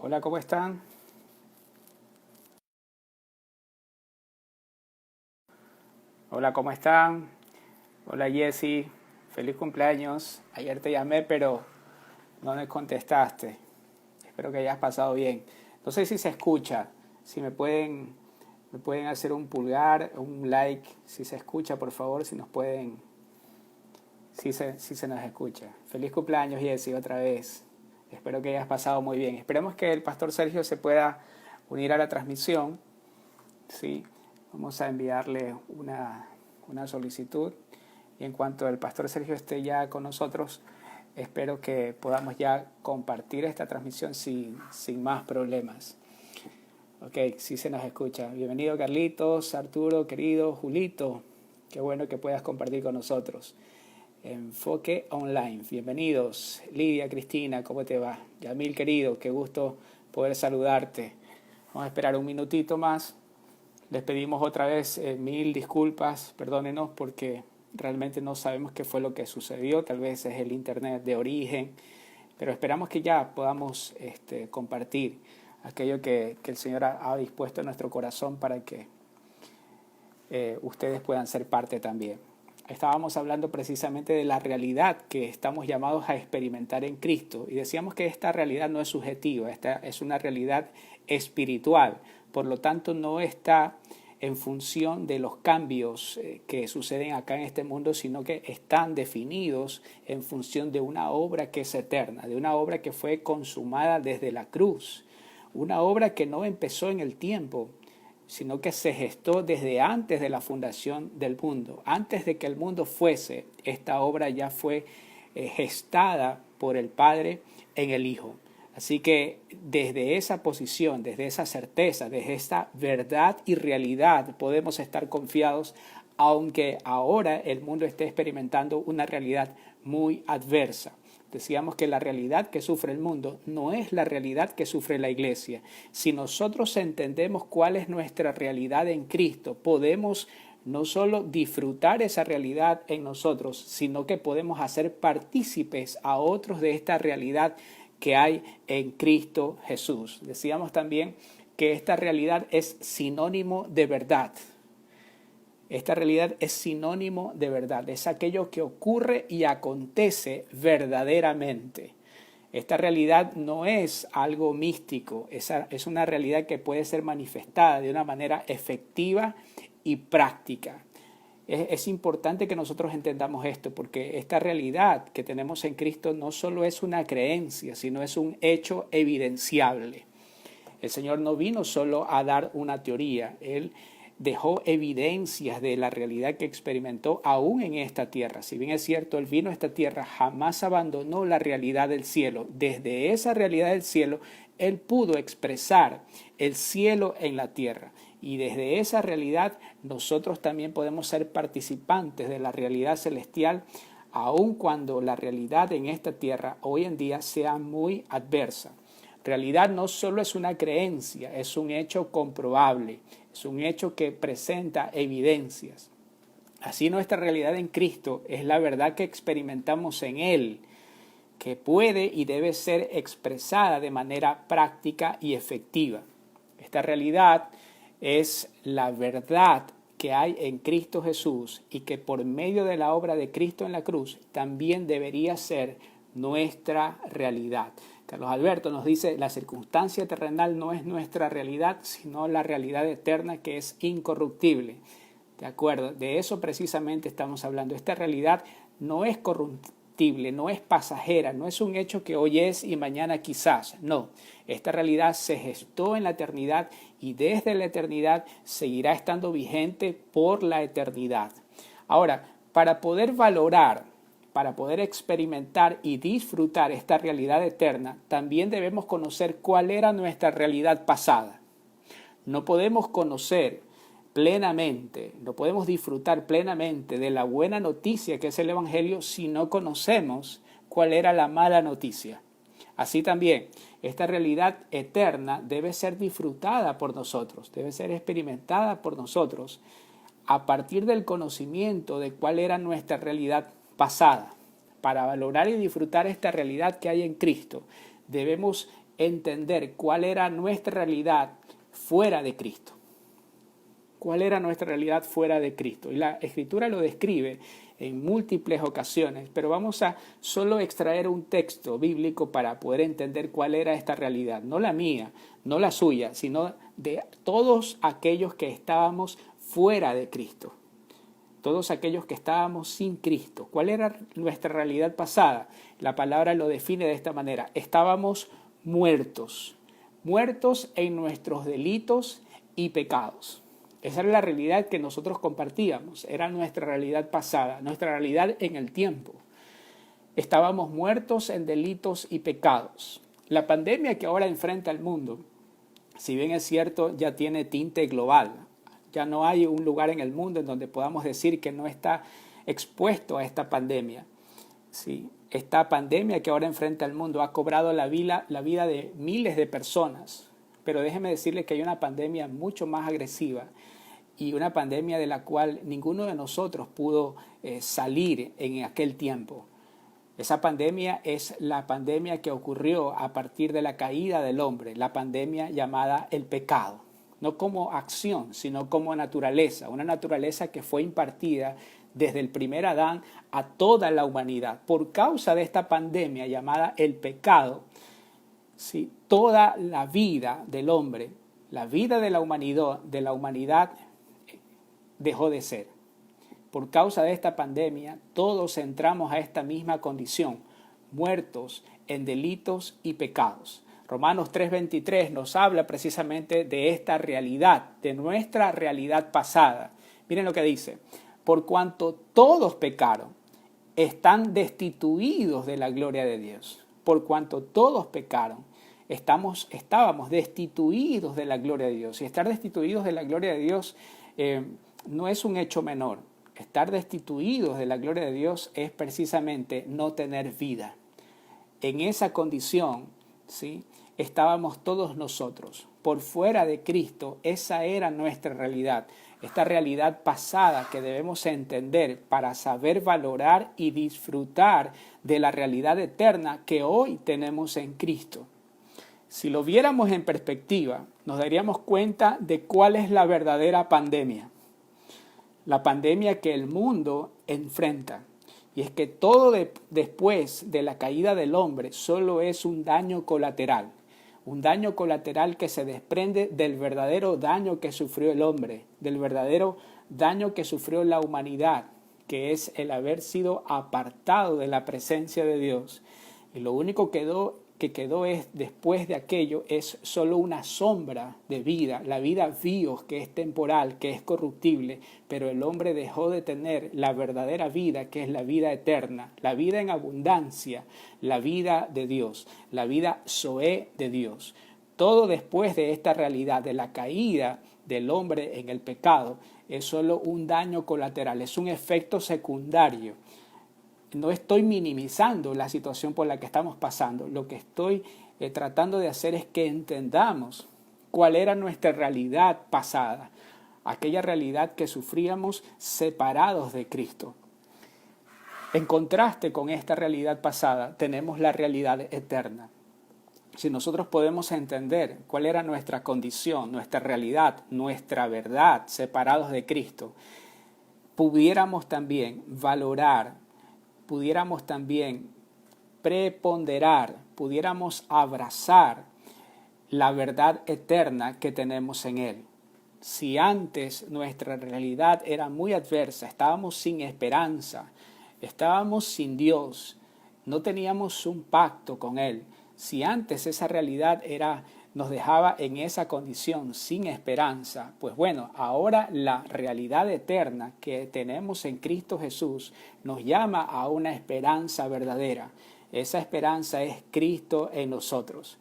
Hola, ¿cómo están? Hola, ¿cómo están? Hola, Jessy. Feliz cumpleaños. Ayer te llamé, pero no me contestaste. Espero que hayas pasado bien. No sé si se escucha. Si me pueden hacer un pulgar, un like. Si se escucha, por favor, si nos pueden. Si se nos escucha. Feliz cumpleaños, Jessy, otra vez. Espero que hayas pasado muy bien. Esperemos que el pastor Sergio se pueda unir a la transmisión. Sí, vamos a enviarle una solicitud y en cuanto el pastor Sergio esté ya con nosotros, espero que podamos ya compartir esta transmisión sin más problemas. Ok, sí se nos escucha. Bienvenido Carlitos, Arturo, querido, Julito. Qué bueno que puedas compartir con nosotros. Enfoque Online. Bienvenidos. Lidia, Cristina, ¿cómo te va? Yamil, querido, qué gusto poder saludarte. Vamos a esperar un minutito más. Les pedimos otra vez mil disculpas, perdónenos porque realmente no sabemos qué fue lo que sucedió, tal vez es el internet de origen, pero esperamos que ya podamos compartir aquello que el Señor ha dispuesto en nuestro corazón para que ustedes puedan ser parte también. Estábamos hablando precisamente de la realidad que estamos llamados a experimentar en Cristo y decíamos que esta realidad no es subjetiva, esta es una realidad espiritual, por lo tanto no está en función de los cambios que suceden acá en este mundo, sino que están definidos en función de una obra que es eterna, de una obra que fue consumada desde la cruz, una obra que no empezó en el tiempo, sino que se gestó desde antes de la fundación del mundo. Antes de que el mundo fuese, esta obra ya fue gestada por el Padre en el Hijo. Así que desde esa posición, desde esa certeza, desde esta verdad y realidad podemos estar confiados, aunque ahora el mundo esté experimentando una realidad muy adversa. Decíamos que la realidad que sufre el mundo no es la realidad que sufre la iglesia. Si nosotros entendemos cuál es nuestra realidad en Cristo, podemos no solo disfrutar esa realidad en nosotros, sino que podemos hacer partícipes a otros de esta realidad que hay en Cristo Jesús. Decíamos también que esta realidad es sinónimo de verdad. Esta realidad es sinónimo de verdad, es aquello que ocurre y acontece verdaderamente. Esta realidad no es algo místico, es una realidad que puede ser manifestada de una manera efectiva y práctica. Es importante que nosotros entendamos esto, porque esta realidad que tenemos en Cristo no solo es una creencia, sino es un hecho evidenciable. El Señor no vino solo a dar una teoría, Él dejó evidencias de la realidad que experimentó aún en esta tierra. Si bien es cierto, Él vino a esta tierra, jamás abandonó la realidad del cielo. Desde esa realidad del cielo, Él pudo expresar el cielo en la tierra. Y desde esa realidad, nosotros también podemos ser participantes de la realidad celestial, aun cuando la realidad en esta tierra hoy en día sea muy adversa. Realidad no solo es una creencia, es un hecho comprobable, es un hecho que presenta evidencias. Así nuestra realidad en Cristo es la verdad que experimentamos en Él, que puede y debe ser expresada de manera práctica y efectiva. Esta realidad es la verdad que hay en Cristo Jesús y que por medio de la obra de Cristo en la cruz también debería ser nuestra realidad. Carlos Alberto nos dice, la circunstancia terrenal no es nuestra realidad, sino la realidad eterna que es incorruptible. De acuerdo, de eso precisamente estamos hablando. Esta realidad no es corruptible, no es pasajera, no es un hecho que hoy es y mañana quizás. No, esta realidad se gestó en la eternidad y desde la eternidad seguirá estando vigente por la eternidad. Ahora, para poder valorar, para poder experimentar y disfrutar esta realidad eterna, también debemos conocer cuál era nuestra realidad pasada. No podemos conocer plenamente, no podemos disfrutar plenamente de la buena noticia que es el Evangelio si no conocemos cuál era la mala noticia. Así también, esta realidad eterna debe ser disfrutada por nosotros, debe ser experimentada por nosotros a partir del conocimiento de cuál era nuestra realidad pasada. Para valorar y disfrutar esta realidad que hay en Cristo, debemos entender cuál era nuestra realidad fuera de Cristo. ¿Cuál era nuestra realidad fuera de Cristo? Y la Escritura lo describe en múltiples ocasiones, pero vamos a solo extraer un texto bíblico para poder entender cuál era esta realidad. No la mía, no la suya, sino de todos aquellos que estábamos fuera de Cristo. Todos aquellos que estábamos sin Cristo. ¿Cuál era nuestra realidad pasada? La palabra lo define de esta manera. Estábamos muertos. Muertos en nuestros delitos y pecados. Esa era la realidad que nosotros compartíamos, era nuestra realidad pasada, nuestra realidad en el tiempo. Estábamos muertos en delitos y pecados. La pandemia que ahora enfrenta el mundo, si bien es cierto, ya tiene tinte global. Ya no hay un lugar en el mundo en donde podamos decir que no está expuesto a esta pandemia. Sí, esta pandemia que ahora enfrenta el mundo ha cobrado la vida de miles de personas. Pero déjeme decirle que hay una pandemia mucho más agresiva y una pandemia de la cual ninguno de nosotros pudo salir en aquel tiempo. Esa pandemia es la pandemia que ocurrió a partir de la caída del hombre, la pandemia llamada el pecado. No como acción, sino como naturaleza, una naturaleza que fue impartida desde el primer Adán a toda la humanidad. Por causa de esta pandemia llamada el pecado, ¿sí? Toda la vida del hombre, la vida de la humanidad dejó de ser. Por causa de esta pandemia, todos entramos a esta misma condición, muertos en delitos y pecados. Romanos 3:23 nos habla precisamente de esta realidad, de nuestra realidad pasada. Miren lo que dice: por cuanto todos pecaron, están destituidos de la gloria de Dios. Por cuanto todos pecaron, estábamos destituidos de la gloria de Dios. Y estar destituidos de la gloria de Dios no es un hecho menor. Estar destituidos de la gloria de Dios es precisamente no tener vida. En esa condición, ¿sí?, estábamos todos nosotros. Por fuera de Cristo, esa era nuestra realidad. Esta realidad pasada que debemos entender para saber valorar y disfrutar de la realidad eterna que hoy tenemos en Cristo. Si lo viéramos en perspectiva, nos daríamos cuenta de cuál es la verdadera pandemia. La pandemia que el mundo enfrenta. Y es que todo después de la caída del hombre solo es un daño colateral. Un daño colateral que se desprende del verdadero daño que sufrió el hombre, del verdadero daño que sufrió la humanidad, que es el haber sido apartado de la presencia de Dios. Y lo único que quedó es, después de aquello, es solo una sombra de vida, la vida bios, que es temporal, que es corruptible, pero el hombre dejó de tener la verdadera vida, que es la vida eterna, la vida en abundancia, la vida de Dios, la vida zoé de Dios. Todo después de esta realidad, de la caída del hombre en el pecado, es solo un daño colateral, es un efecto secundario. No estoy minimizando la situación por la que estamos pasando. Lo que estoy tratando de hacer es que entendamos cuál era nuestra realidad pasada, aquella realidad que sufríamos separados de Cristo. En contraste con esta realidad pasada, tenemos la realidad eterna. Si nosotros podemos entender cuál era nuestra condición, nuestra realidad, nuestra verdad, separados de Cristo, pudiéramos también valorar, pudiéramos también preponderar, pudiéramos abrazar la verdad eterna que tenemos en Él. Si antes nuestra realidad era muy adversa, estábamos sin esperanza, estábamos sin Dios, no teníamos un pacto con Él. Si antes esa realidad nos dejaba en esa condición sin esperanza, pues bueno, ahora la realidad eterna que tenemos en Cristo Jesús nos llama a una esperanza verdadera. Esa esperanza es Cristo en nosotros.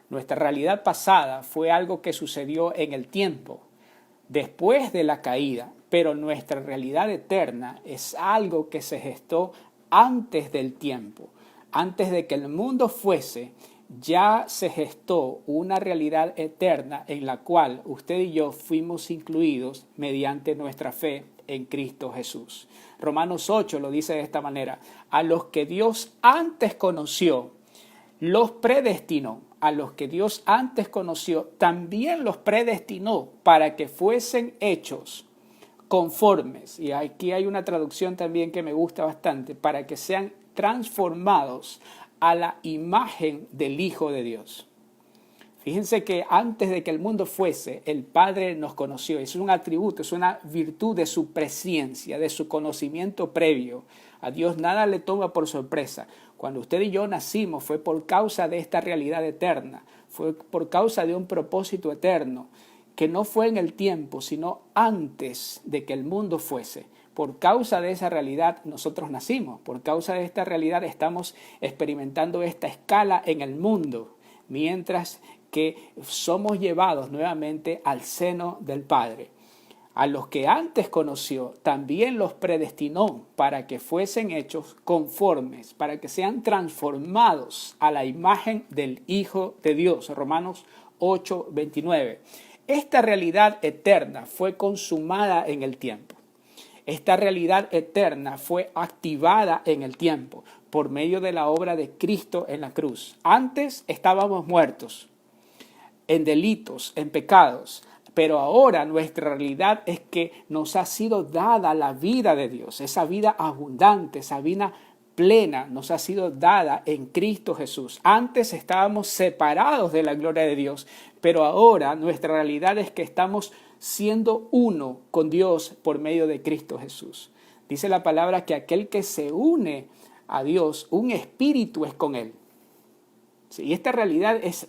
Nuestra realidad pasada fue algo que sucedió en el tiempo, después de la caída, pero nuestra realidad eterna es algo que se gestó antes del tiempo. Antes de que el mundo fuese, ya se gestó una realidad eterna en la cual usted y yo fuimos incluidos mediante nuestra fe en Cristo Jesús. Romanos 8 lo dice de esta manera: a los que Dios antes conoció, los predestinó a los que Dios antes conoció, también los predestinó para que fuesen hechos conformes. Y aquí hay una traducción también que me gusta bastante, para que sean transformados a la imagen del Hijo de Dios. Fíjense que antes de que el mundo fuese, el Padre nos conoció. Es un atributo, es una virtud de su presciencia, de su conocimiento previo. A Dios nada le toma por sorpresa. Cuando usted y yo nacimos fue por causa de esta realidad eterna, fue por causa de un propósito eterno, que no fue en el tiempo, sino antes de que el mundo fuese. Por causa de esa realidad nosotros nacimos, por causa de esta realidad estamos experimentando esta escala en el mundo, mientras que somos llevados nuevamente al seno del Padre. A los que antes conoció, también los predestinó para que fuesen hechos conformes, para que sean transformados a la imagen del Hijo de Dios. Romanos 8:29. Esta realidad eterna fue consumada en el tiempo. Esta realidad eterna fue activada en el tiempo por medio de la obra de Cristo en la cruz. Antes estábamos muertos en delitos, en pecados, pero ahora nuestra realidad es que nos ha sido dada la vida de Dios, esa vida abundante, esa vida plena nos ha sido dada en Cristo Jesús. Antes estábamos separados de la gloria de Dios, pero ahora nuestra realidad es que estamos siendo uno con Dios por medio de Cristo Jesús. Dice la palabra que aquel que se une a Dios, un espíritu es con Él. Sí, y esta realidad es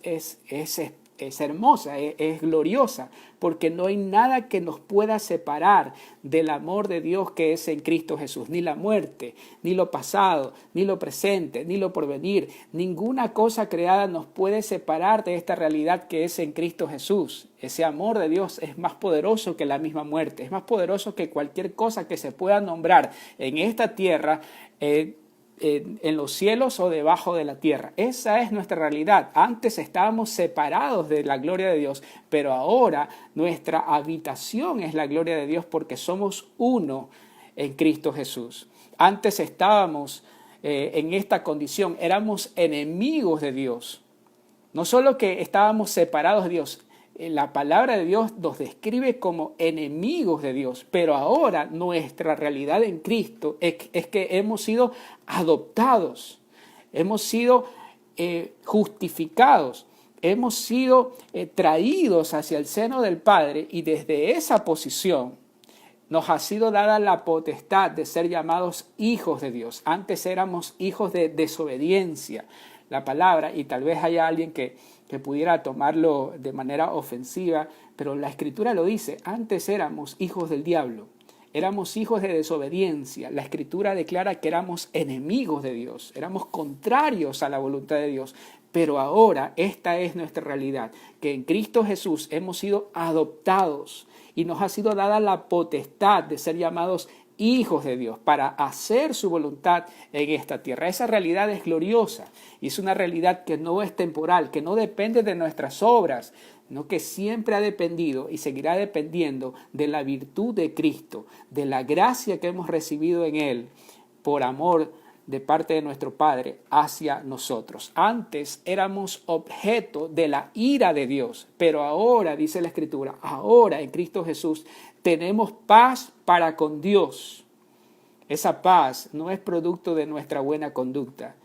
hermosa, es gloriosa, porque no hay nada que nos pueda separar del amor de Dios que es en Cristo Jesús. Ni la muerte, ni lo pasado, ni lo presente, ni lo porvenir. Ninguna cosa creada nos puede separar de esta realidad que es en Cristo Jesús. Ese amor de Dios es más poderoso que la misma muerte, es más poderoso que cualquier cosa que se pueda nombrar en esta tierra, en los cielos o debajo de la tierra. Esa es nuestra realidad. Antes estábamos separados de la gloria de Dios, pero ahora nuestra habitación es la gloria de Dios porque somos uno en Cristo Jesús. Antes estábamos en esta condición, éramos enemigos de Dios. No solo que estábamos separados de Dios, la palabra de Dios nos describe como enemigos de Dios, pero ahora nuestra realidad en Cristo es que hemos sido adoptados, hemos sido justificados, hemos sido traídos hacia el seno del Padre y desde esa posición nos ha sido dada la potestad de ser llamados hijos de Dios. Antes éramos hijos de desobediencia. La palabra, y tal vez haya alguien que pudiera tomarlo de manera ofensiva, pero la Escritura lo dice, antes éramos hijos del diablo, éramos hijos de desobediencia. La Escritura declara que éramos enemigos de Dios, éramos contrarios a la voluntad de Dios, pero ahora esta es nuestra realidad, que en Cristo Jesús hemos sido adoptados y nos ha sido dada la potestad de ser llamados hijos de Dios, para hacer su voluntad en esta tierra. Esa realidad es gloriosa y es una realidad que no es temporal, que no depende de nuestras obras, sino que siempre ha dependido y seguirá dependiendo de la virtud de Cristo, de la gracia que hemos recibido en Él por amor de parte de nuestro Padre hacia nosotros. Antes éramos objeto de la ira de Dios, pero ahora, dice la Escritura, ahora en Cristo Jesús tenemos paz para con Dios. Esa paz no es producto de nuestra buena conducta.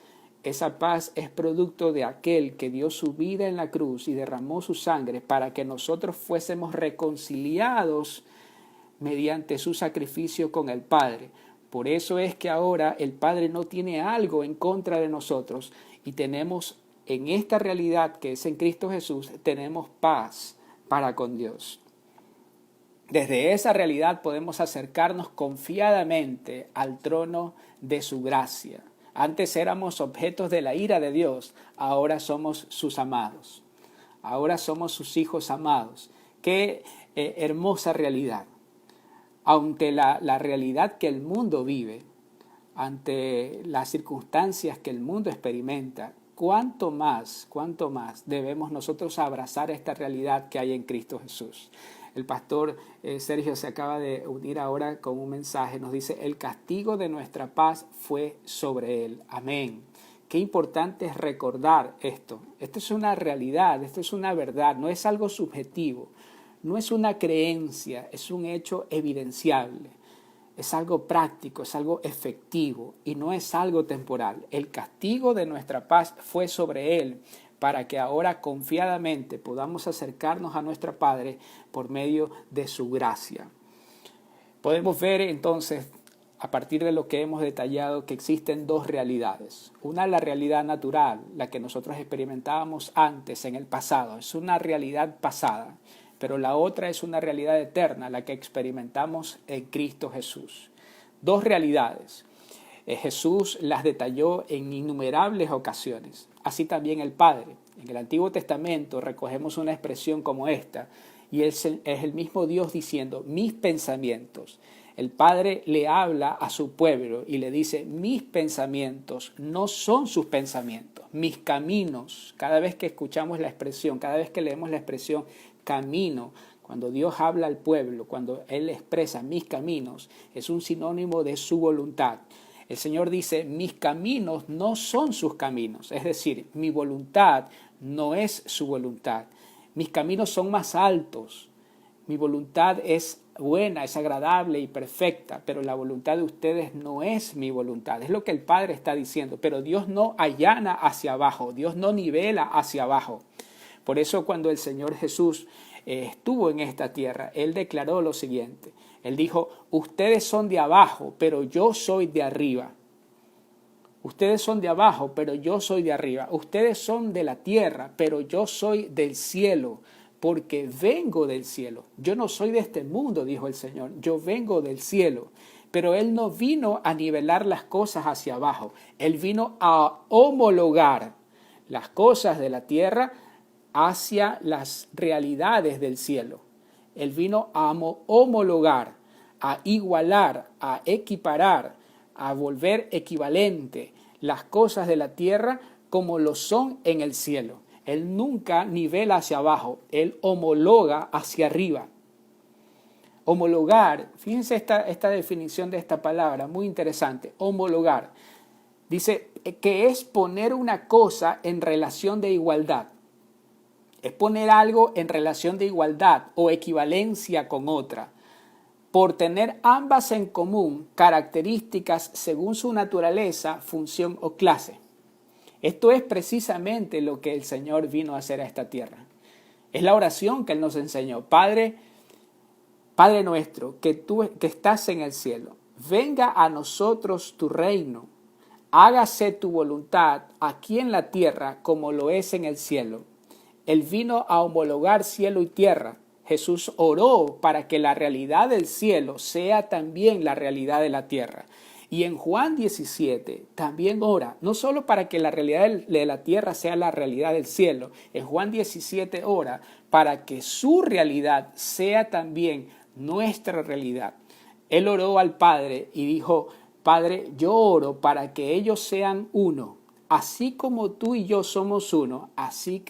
Esa paz es producto de aquel que dio su vida en la cruz y derramó su sangre para que nosotros fuésemos reconciliados mediante su sacrificio con el Padre. Por eso es que ahora el Padre no tiene algo en contra de nosotros y tenemos en esta realidad que es en Cristo Jesús, tenemos paz para con Dios. Desde esa realidad podemos acercarnos confiadamente al trono de su gracia. Antes éramos objetos de la ira de Dios, ahora somos sus amados. Ahora somos sus hijos amados. Qué hermosa realidad. Ante la realidad que el mundo vive, ante las circunstancias que el mundo experimenta, cuánto más debemos nosotros abrazar esta realidad que hay en Cristo Jesús. El pastor Sergio se acaba de unir ahora con un mensaje, nos dice, el castigo de nuestra paz fue sobre él. Amén. Qué importante es recordar esto. Esto es una realidad, esto es una verdad, no es algo subjetivo, no es una creencia, es un hecho evidenciable. Es algo práctico, es algo efectivo y no es algo temporal. El castigo de nuestra paz fue sobre él para que ahora confiadamente podamos acercarnos a nuestro Padre por medio de su gracia. Podemos ver entonces, a partir de lo que hemos detallado, que existen dos realidades. Una, la realidad natural, la que nosotros experimentábamos antes, en el pasado. Es una realidad pasada. Pero la otra es una realidad eterna, la que experimentamos en Cristo Jesús. Dos realidades. Jesús las detalló en innumerables ocasiones. Así también el Padre. En el Antiguo Testamento recogemos una expresión como esta, y es el mismo Dios diciendo, mis pensamientos. El Padre le habla a su pueblo y le dice, mis pensamientos no son sus pensamientos, mis caminos. Cada vez que escuchamos la expresión, cada vez que leemos la expresión camino, cuando Dios habla al pueblo, cuando Él expresa mis caminos, es un sinónimo de su voluntad. El Señor dice, mis caminos no son sus caminos, es decir, mi voluntad no es su voluntad. Mis caminos son más altos, mi voluntad es buena, es agradable y perfecta, pero la voluntad de ustedes no es mi voluntad. Es lo que el Padre está diciendo, pero Dios no allana hacia abajo, Dios no nivela hacia abajo. Por eso cuando el Señor Jesús estuvo en esta tierra, Él declaró lo siguiente. Él dijo, ustedes son de abajo, pero yo soy de arriba. Ustedes son de abajo, pero yo soy de arriba. Ustedes son de la tierra, pero yo soy del cielo, porque vengo del cielo. Yo no soy de este mundo, dijo el Señor, yo vengo del cielo. Pero Él no vino a nivelar las cosas hacia abajo. Él vino a homologar las cosas de la tierra hacia las realidades del cielo. Él vino a homologar, a igualar, a equiparar, a volver equivalente las cosas de la tierra como lo son en el cielo. Él nunca nivela hacia abajo, Él homologa hacia arriba. Homologar, fíjense esta definición de esta palabra, muy interesante, homologar. Dice que es poner una cosa en relación de igualdad. Es poner algo en relación de igualdad o equivalencia con otra, por tener ambas en común características según su naturaleza, función o clase. Esto es precisamente lo que el Señor vino a hacer a esta tierra. Es la oración que Él nos enseñó. Padre nuestro, que estás en el cielo, venga a nosotros tu reino, hágase tu voluntad aquí en la tierra como lo es en el cielo. Él vino a homologar cielo y tierra. Jesús oró para que la realidad del cielo sea también la realidad de la tierra. Y en Juan 17 también ora, no solo para que la realidad de la tierra sea la realidad del cielo. En Juan 17 ora para que su realidad sea también nuestra realidad. Él oró al Padre y dijo, Padre, yo oro para que ellos sean uno. Así como tú y yo somos uno, así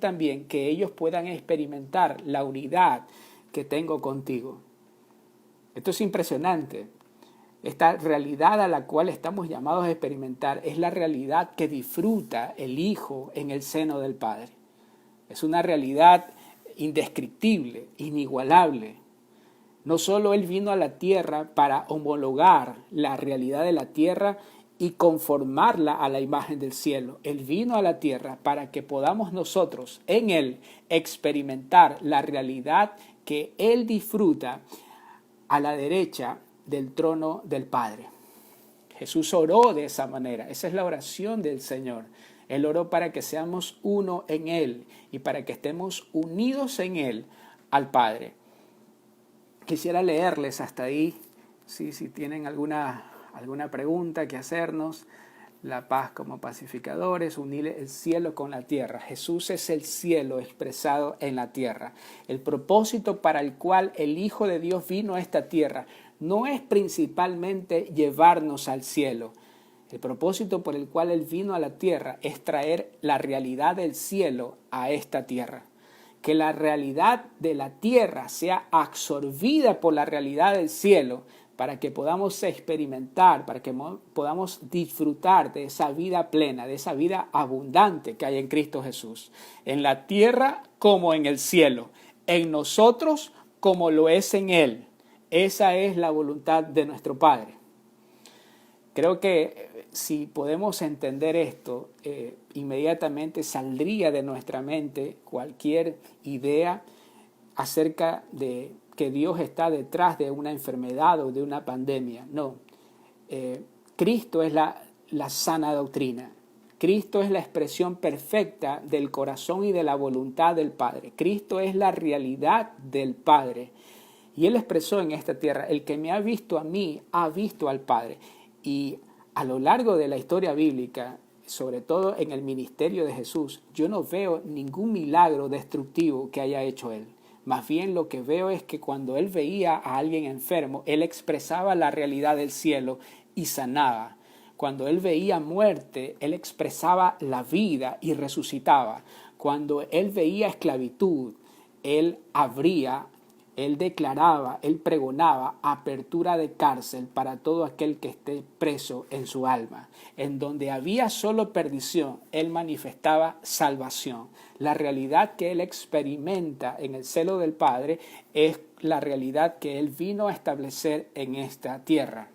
también que ellos puedan experimentar la unidad que tengo contigo. Esto es impresionante. Esta realidad a la cual estamos llamados a experimentar es la realidad que disfruta el Hijo en el seno del Padre. Es una realidad indescriptible, inigualable. No solo Él vino a la tierra para homologar la realidad de la tierra y conformarla a la imagen del cielo. Él vino a la tierra para que podamos nosotros en Él experimentar la realidad que Él disfruta a la derecha del trono del Padre. Jesús oró de esa manera. Esa es la oración del Señor. Él oró para que seamos uno en Él y para que estemos unidos en Él al Padre. Quisiera leerles hasta ahí, si tienen alguna pregunta que hacernos. La paz como pacificadores, unir el cielo con la tierra. Jesús es el cielo expresado en la tierra. El propósito para el cual el Hijo de Dios vino a esta tierra no es principalmente llevarnos al cielo. El propósito por el cual Él vino a la tierra es traer la realidad del cielo a esta tierra. Que la realidad de la tierra sea absorbida por la realidad del cielo para que podamos experimentar, para que podamos disfrutar de esa vida plena, de esa vida abundante que hay en Cristo Jesús, en la tierra como en el cielo, en nosotros como lo es en Él. Esa es la voluntad de nuestro Padre. Creo que si podemos entender esto, inmediatamente saldría de nuestra mente cualquier idea acerca de que Dios está detrás de una enfermedad o de una pandemia. No, Cristo es la sana doctrina. Cristo es la expresión perfecta del corazón y de la voluntad del Padre. Cristo es la realidad del Padre. Y Él expresó en esta tierra: el que me ha visto a mí, ha visto al Padre. Y a lo largo de la historia bíblica, sobre todo en el ministerio de Jesús, yo no veo ningún milagro destructivo que haya hecho Él. Más bien lo que veo es que cuando Él veía a alguien enfermo, Él expresaba la realidad del cielo y sanaba. Cuando Él veía muerte, Él expresaba la vida y resucitaba. Cuando Él veía esclavitud, Él abría, Él declaraba, Él pregonaba apertura de cárcel para todo aquel que esté preso en su alma. En donde había solo perdición, Él manifestaba salvación. La realidad que Él experimenta en el seno del Padre es la realidad que Él vino a establecer en esta tierra.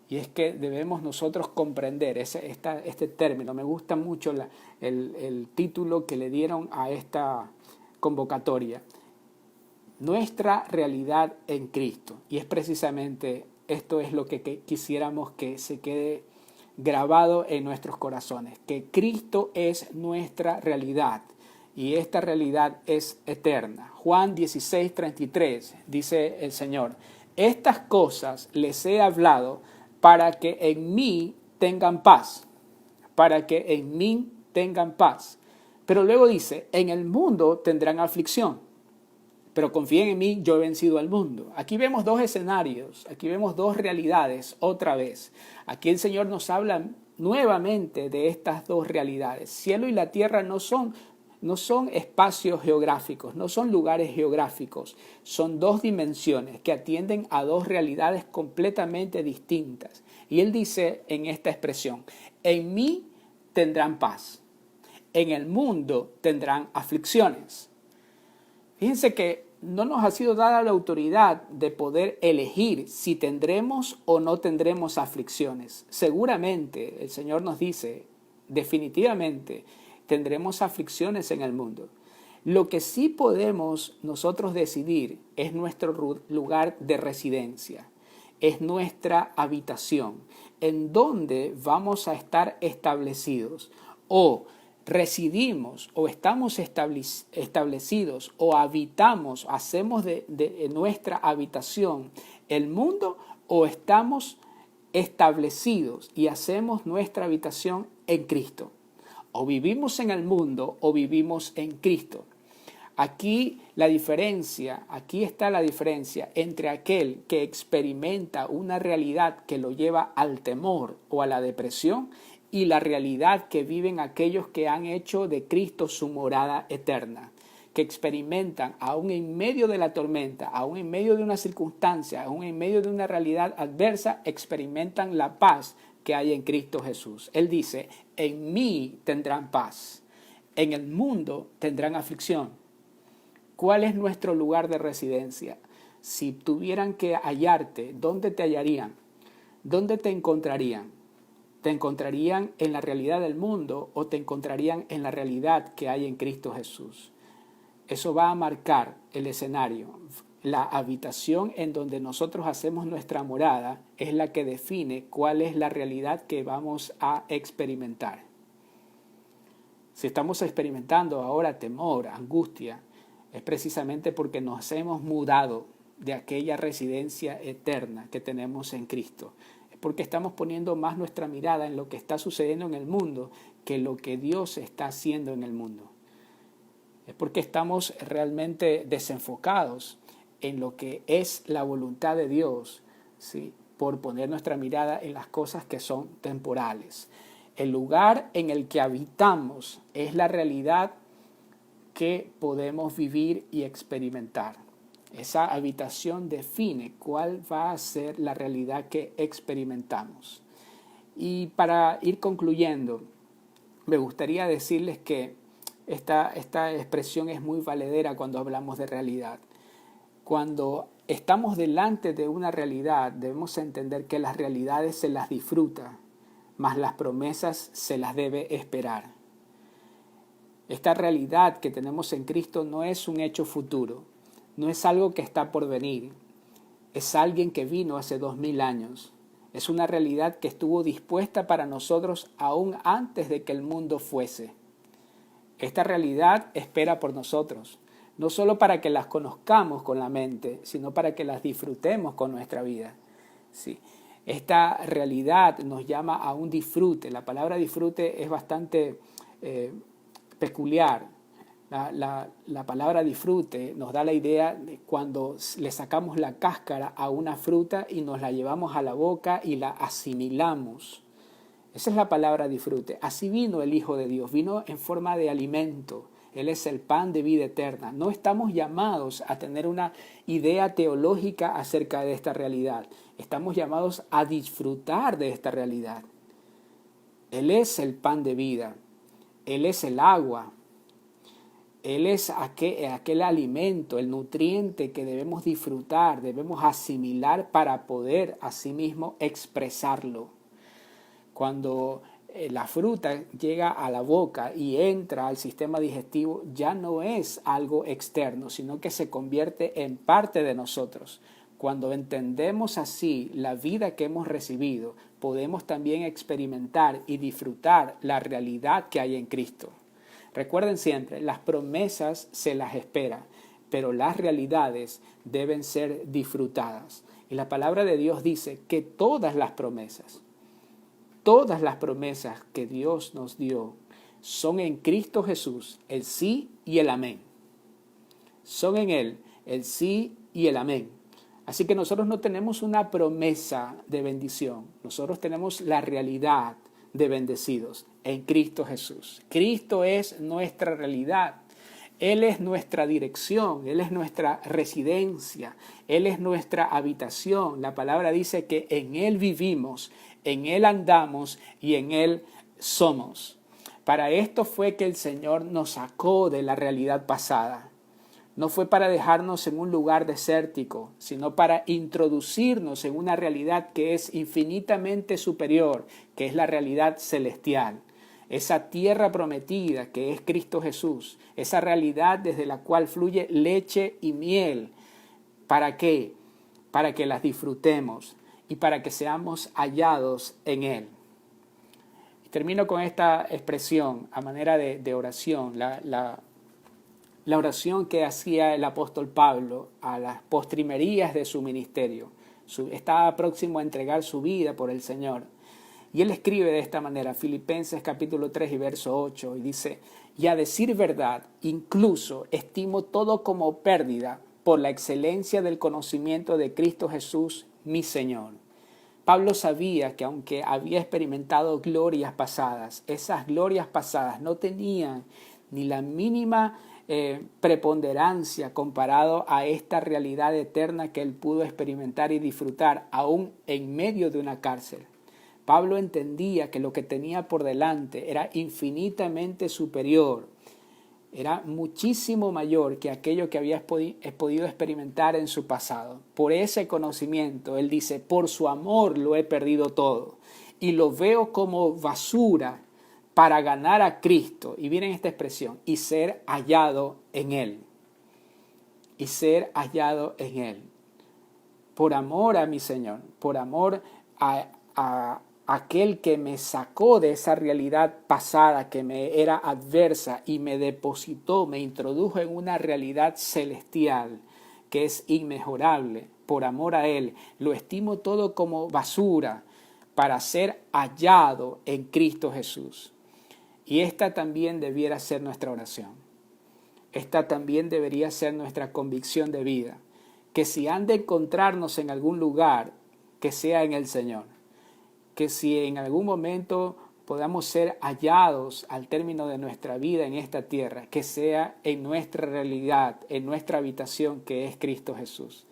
Y es que debemos nosotros comprender este término. Me gusta mucho el título que le dieron a esta convocatoria: nuestra realidad en Cristo. Y es precisamente esto es lo que quisiéramos que se quede grabado en nuestros corazones, que Cristo es nuestra realidad y esta realidad es eterna. Juan 16:33 dice el Señor: estas cosas les he hablado para que en mí tengan paz, para que en mí tengan paz. Pero luego dice: en el mundo tendrán aflicción, pero confíen en mí, yo he vencido al mundo. Aquí vemos dos escenarios, aquí vemos dos realidades otra vez. Aquí el Señor nos habla nuevamente de estas dos realidades. Cielo y la tierra no son espacios geográficos, no son lugares geográficos, son dos dimensiones que atienden a dos realidades completamente distintas. Y Él dice en esta expresión: en mí tendrán paz, en el mundo tendrán aflicciones. Fíjense que no nos ha sido dada la autoridad de poder elegir si tendremos o no tendremos aflicciones. Seguramente el Señor nos dice, definitivamente, tendremos aflicciones en el mundo. Lo que sí podemos nosotros decidir es nuestro lugar de residencia, es nuestra habitación, en donde vamos a estar establecidos, o residimos o estamos establecidos o habitamos, hacemos de nuestra habitación el mundo, o estamos establecidos y hacemos nuestra habitación en Cristo. O vivimos en el mundo o vivimos en Cristo. Aquí está la diferencia entre aquel que experimenta una realidad que lo lleva al temor o a la depresión y la realidad que viven aquellos que han hecho de Cristo su morada eterna, que experimentan, aún en medio de la tormenta, aún en medio de una circunstancia, aún en medio de una realidad adversa, experimentan la paz que hay en Cristo Jesús. Él dice: en mí tendrán paz, en el mundo tendrán aflicción. ¿Cuál es nuestro lugar de residencia? Si tuvieran que hallarte, ¿dónde te hallarían? ¿Dónde te encontrarían? ¿Te encontrarían en la realidad del mundo o te encontrarían en la realidad que hay en Cristo Jesús? Eso va a marcar el escenario. La habitación en donde nosotros hacemos nuestra morada es la que define cuál es la realidad que vamos a experimentar. Si estamos experimentando ahora temor, angustia, es precisamente porque nos hemos mudado de aquella residencia eterna que tenemos en Cristo. Es porque estamos poniendo más nuestra mirada en lo que está sucediendo en el mundo que lo que Dios está haciendo en el mundo. Es porque estamos realmente desenfocados en lo que es la voluntad de Dios, ¿sí?, por poner nuestra mirada en las cosas que son temporales. El lugar en el que habitamos es la realidad que podemos vivir y experimentar. Esa habitación define cuál va a ser la realidad que experimentamos. Y para ir concluyendo, me gustaría decirles que esta expresión es muy valedera cuando hablamos de realidad. Cuando estamos delante de una realidad, debemos entender que las realidades se las disfruta, mas las promesas se las debe esperar. Esta realidad que tenemos en Cristo no es un hecho futuro, no es algo que está por venir, es alguien que vino hace 2000 años. Es una realidad que estuvo dispuesta para nosotros aún antes de que el mundo fuese. Esta realidad espera por nosotros, no solo para que las conozcamos con la mente, sino para que las disfrutemos con nuestra vida. Sí. Esta realidad nos llama a un disfrute. La palabra disfrute es bastante peculiar. La palabra disfrute nos da la idea de cuando le sacamos la cáscara a una fruta y nos la llevamos a la boca y la asimilamos. Esa es la palabra disfrute. Así vino el Hijo de Dios, vino en forma de alimento. Él es el pan de vida eterna. No estamos llamados a tener una idea teológica acerca de esta realidad. Estamos llamados a disfrutar de esta realidad. Él es el pan de vida. Él es el agua. Él es aquel alimento, el nutriente que debemos disfrutar, debemos asimilar para poder asimismo expresarlo. Cuando la fruta llega a la boca y entra al sistema digestivo, ya no es algo externo, sino que se convierte en parte de nosotros. Cuando entendemos así la vida que hemos recibido, podemos también experimentar y disfrutar la realidad que hay en Cristo. Recuerden siempre, las promesas se las espera, pero las realidades deben ser disfrutadas. Y la palabra de Dios dice que todas las promesas que Dios nos dio son en Cristo Jesús, el sí y el amén. Son en Él el sí y el amén. Así que nosotros no tenemos una promesa de bendición, nosotros tenemos la realidad de bendecidos en Cristo Jesús. Cristo es nuestra realidad. Él es nuestra dirección, Él es nuestra residencia, Él es nuestra habitación. La palabra dice que en Él vivimos, en Él andamos y en Él somos. Para esto fue que el Señor nos sacó de la realidad pasada. No fue para dejarnos en un lugar desértico, sino para introducirnos en una realidad que es infinitamente superior, que es la realidad celestial. Esa tierra prometida que es Cristo Jesús, esa realidad desde la cual fluye leche y miel. ¿Para qué? Para que las disfrutemos y para que seamos hallados en Él. Termino con esta expresión a manera de oración, la oración que hacía el apóstol Pablo a las postrimerías de su ministerio. Estaba próximo a entregar su vida por el Señor. Y él escribe de esta manera, Filipenses capítulo 3 y verso 8, y dice: y a decir verdad, incluso estimo todo como pérdida por la excelencia del conocimiento de Cristo Jesús, mi Señor. Pablo sabía que aunque había experimentado glorias pasadas, esas glorias pasadas no tenían ni la mínima preponderancia comparado a esta realidad eterna que él pudo experimentar y disfrutar aún en medio de una cárcel. Pablo entendía que lo que tenía por delante era infinitamente superior, era muchísimo mayor que aquello que había podido experimentar en su pasado. Por ese conocimiento, él dice, por su amor lo he perdido todo y lo veo como basura para ganar a Cristo, y miren esta expresión, y ser hallado en Él. Y ser hallado en Él. Por amor a mi Señor, por amor a aquel que me sacó de esa realidad pasada que me era adversa y me depositó, me introdujo en una realidad celestial que es inmejorable. Por amor a Él, lo estimo todo como basura para ser hallado en Cristo Jesús. Y esta también debiera ser nuestra oración. Esta también debería ser nuestra convicción de vida. Que si han de encontrarnos en algún lugar, que sea en el Señor. Que si en algún momento podamos ser hallados al término de nuestra vida en esta tierra, que sea en nuestra realidad, en nuestra habitación, que es Cristo Jesús.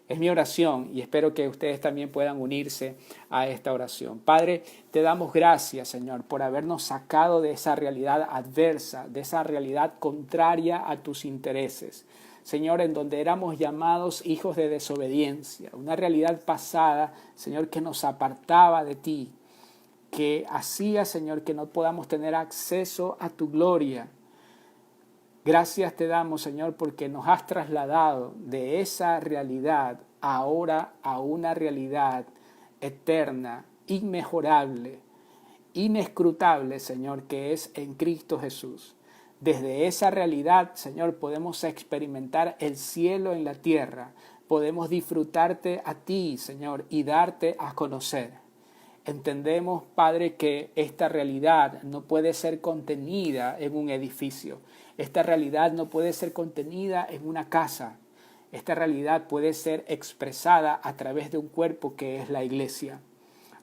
Es mi oración y espero que ustedes también puedan unirse a esta oración. Padre, te damos gracias, Señor, por habernos sacado de esa realidad adversa, de esa realidad contraria a tus intereses. Señor, en donde éramos llamados hijos de desobediencia, una realidad pasada, Señor, que nos apartaba de ti, que hacía, Señor, que no podamos tener acceso a tu gloria. Gracias te damos, Señor, porque nos has trasladado de esa realidad ahora a una realidad eterna, inmejorable, inescrutable, Señor, que es en Cristo Jesús. Desde esa realidad, Señor, podemos experimentar el cielo en la tierra, podemos disfrutarte a ti, Señor, y darte a conocer. Entendemos, Padre, que esta realidad no puede ser contenida en un edificio. Esta realidad no puede ser contenida en una casa. Esta realidad puede ser expresada a través de un cuerpo que es la iglesia.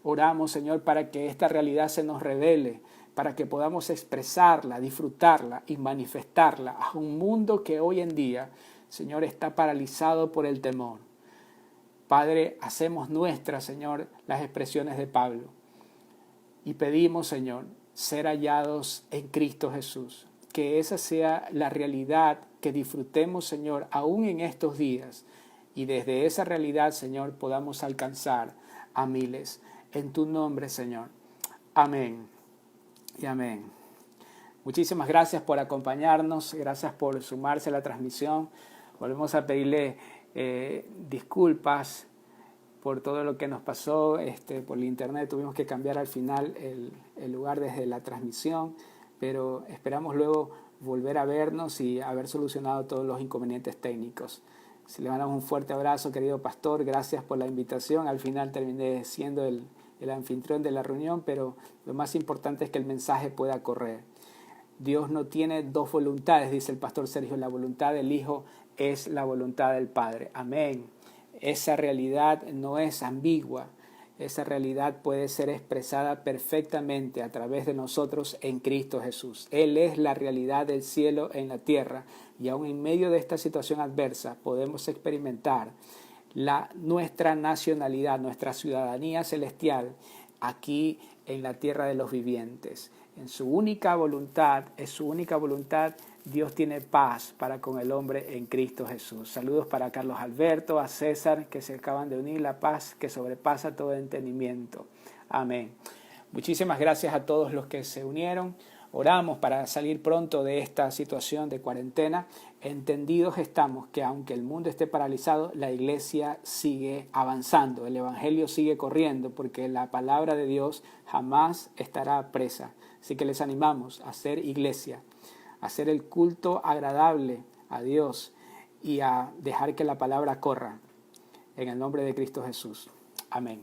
Oramos, Señor, para que esta realidad se nos revele, para que podamos expresarla, disfrutarla y manifestarla a un mundo que hoy en día, Señor, está paralizado por el temor. Padre, hacemos nuestras, Señor, las expresiones de Pablo y pedimos, Señor, ser hallados en Cristo Jesús. Que esa sea la realidad que disfrutemos, Señor, aún en estos días. Y desde esa realidad, Señor, podamos alcanzar a miles. En tu nombre, Señor. Amén y amén. Muchísimas gracias por acompañarnos. Gracias por sumarse a la transmisión. Volvemos a pedirle disculpas por todo lo que nos pasó. Por el internet tuvimos que cambiar al final el lugar desde la transmisión. Pero esperamos luego volver a vernos y haber solucionado todos los inconvenientes técnicos. Le mandamos un fuerte abrazo, querido pastor, gracias por la invitación. Al final terminé siendo el anfitrión de la reunión, pero lo más importante es que el mensaje pueda correr. Dios no tiene dos voluntades, dice el pastor Sergio, la voluntad del Hijo es la voluntad del Padre. Amén. Esa realidad no es ambigua. Esa realidad puede ser expresada perfectamente a través de nosotros en Cristo Jesús. Él es la realidad del cielo en la tierra y aún en medio de esta situación adversa podemos experimentar nuestra nacionalidad, nuestra ciudadanía celestial aquí en la tierra de los vivientes. En su única voluntad, Dios tiene paz para con el hombre en Cristo Jesús. Saludos para Carlos Alberto, a César, que se acaban de unir, la paz que sobrepasa todo entendimiento. Amén. Muchísimas gracias a todos los que se unieron. Oramos para salir pronto de esta situación de cuarentena. Entendidos estamos que aunque el mundo esté paralizado, la iglesia sigue avanzando, el evangelio sigue corriendo, porque la palabra de Dios jamás estará presa. Así que les animamos a ser iglesia, a hacer el culto agradable a Dios y a dejar que la palabra corra. En el nombre de Cristo Jesús. Amén.